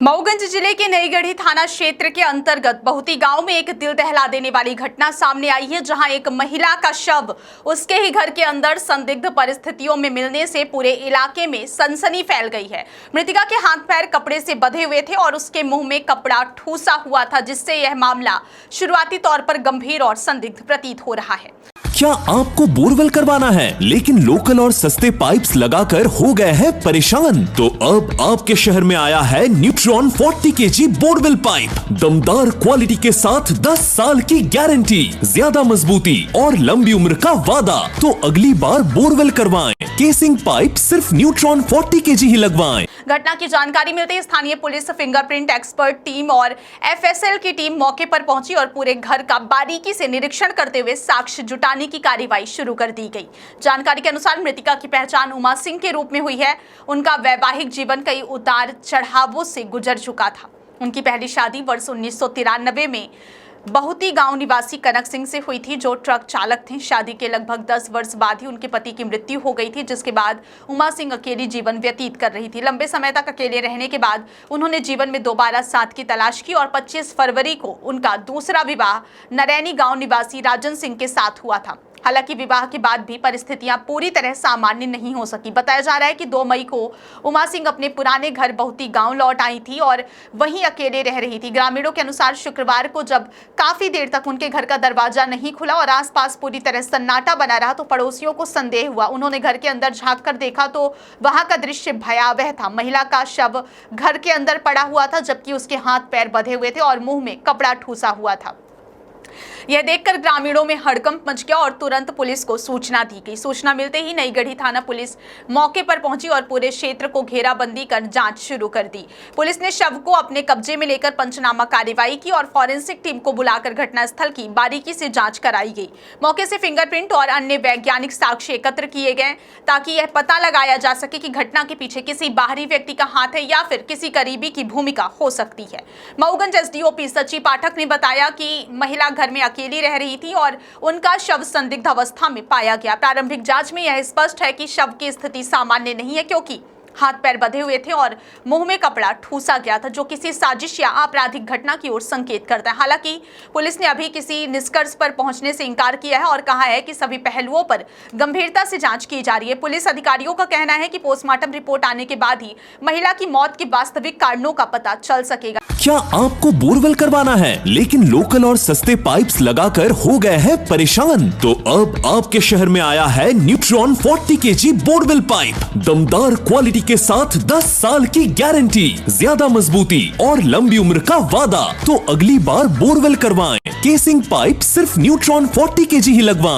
मऊगंज जिले के नईगढ़ी थाना क्षेत्र के अंतर्गत बहुती गांव में एक दिल दहला देने वाली घटना सामने आई है, जहां एक महिला का शव उसके ही घर के अंदर संदिग्ध परिस्थितियों में मिलने से पूरे इलाके में सनसनी फैल गई है। मृतका के हाथ पैर कपड़े से बंधे हुए थे और उसके मुंह में कपड़ा ठूसा हुआ था, जिससे यह मामला शुरुआती तौर पर गंभीर और संदिग्ध प्रतीत हो रहा है। क्या आपको बोरवेल करवाना है लेकिन लोकल और सस्ते पाइप्स लगाकर हो गए हैं परेशान? तो अब आपके शहर में आया है न्यूट्रॉन 40 kg बोरवेल पाइप। दमदार क्वालिटी के साथ 10 साल की गारंटी, ज्यादा मजबूती और लंबी उम्र का वादा। तो अगली बार बोरवेल करवाएं। केसिंग पाइप सिर्फ न्यूट्रॉन 40 kg ही लगवाएं। घटना की जानकारी मिलते ही स्थानीय पुलिस, फिंगरप्रिंट एक्सपर्ट टीम और एफएसएल की टीम मौके पर पहुंची और पूरे घर का बारीकी से निरीक्षण करते हुए साक्ष्य जुटाने की कार्रवाई शुरू कर दी गई। जानकारी के अनुसार मृतका की पहचान उमा सिंह के रूप में हुई है। उनका वैवाहिक जीवन कई उतार चढ़ावों से गुजर चुका था। उनकी पहली शादी वर्ष 1993 में बहुती गांव निवासी कनक सिंह से हुई थी, जो ट्रक चालक थे। शादी के लगभग 10 वर्ष बाद ही उनके पति की मृत्यु हो गई थी, जिसके बाद उमा सिंह अकेली जीवन व्यतीत कर रही थी। लंबे समय तक अकेले रहने के बाद उन्होंने जीवन में दोबारा साथ की तलाश की और 25 फरवरी को उनका दूसरा विवाह नरैनी गांव निवासी राजन सिंह के साथ हुआ था। हालांकि विवाह के बाद भी परिस्थितियां पूरी तरह सामान्य नहीं हो सकी। बताया जा रहा है कि 2 मई को उमा सिंह अपने पुराने घर बहुती गांव लौट आई थी और वहीं अकेले रह रही थी। ग्रामीणों के अनुसार शुक्रवार को जब काफी देर तक उनके घर का दरवाजा नहीं खुला और आसपास पूरी तरह सन्नाटा बना रहा, तो पड़ोसियों को संदेह हुआ। उन्होंने घर के अंदर झांक कर देखा तो वहां का दृश्य भयावह था। महिला का शव घर के अंदर पड़ा हुआ था, जबकि उसके हाथ पैर बंधे हुए थे और मुंह में कपड़ा ठूसा हुआ था। यह देखकर ग्रामीणों में हड़कंप मच गया और तुरंत पुलिस को सूचना दी गई। सूचना मिलते ही नईगढ़ी थाना पुलिस मौके पर पहुंची और पूरे क्षेत्र को घेराबंदी कर जांच शुरू कर दी। पुलिस ने शव को अपने कब्जे में लेकर पंचनामा कार्रवाई की और फॉरेंसिक टीम को बुलाकर घटनास्थल की बारीकी से जांच कराई गई। मौके से फिंगरप्रिंट और अन्य वैज्ञानिक साक्ष्य एकत्र किए गए, ताकि यह पता लगाया जा सके कि घटना के पीछे किसी बाहरी व्यक्ति का हाथ है या फिर किसी करीबी की भूमिका हो सकती है। मऊगंज एसडीओपी सची पाठक ने बताया कि महिला घर में अकेली रह रही थी और उनका शव संदिग्ध अवस्था में पाया गया। प्रारंभिक जांच में यह स्पष्ट है कि शव की स्थिति सामान्य नहीं है, क्योंकि हाथ पैर बंधे हुए थे और मुंह में कपड़ा ठूसा गया था, जो किसी साजिश या आपराधिक घटना की ओर संकेत करता है। हालांकि पुलिस ने अभी किसी निष्कर्ष पर पहुंचने से इनकार किया है और कहा है कि सभी पहलुओं पर गंभीरता से जांच की जा रही है। पुलिस अधिकारियों का कहना है कि पोस्टमार्टम रिपोर्ट आने के बाद ही महिला की मौत के वास्तविक कारणों का पता चल सकेगा। क्या आपको बोरवेल करवाना है लेकिन लोकल और सस्ते पाइप्स लगाकर हो गए हैं परेशान? तो अब आपके शहर में आया है न्यूट्रॉन 40 kg बोरवेल पाइप। दमदार क्वालिटी के साथ 10 साल की गारंटी, ज्यादा मजबूती और लंबी उम्र का वादा। तो अगली बार बोरवेल करवाएं। केसिंग पाइप सिर्फ न्यूट्रॉन 40 kg ही लगवाएं।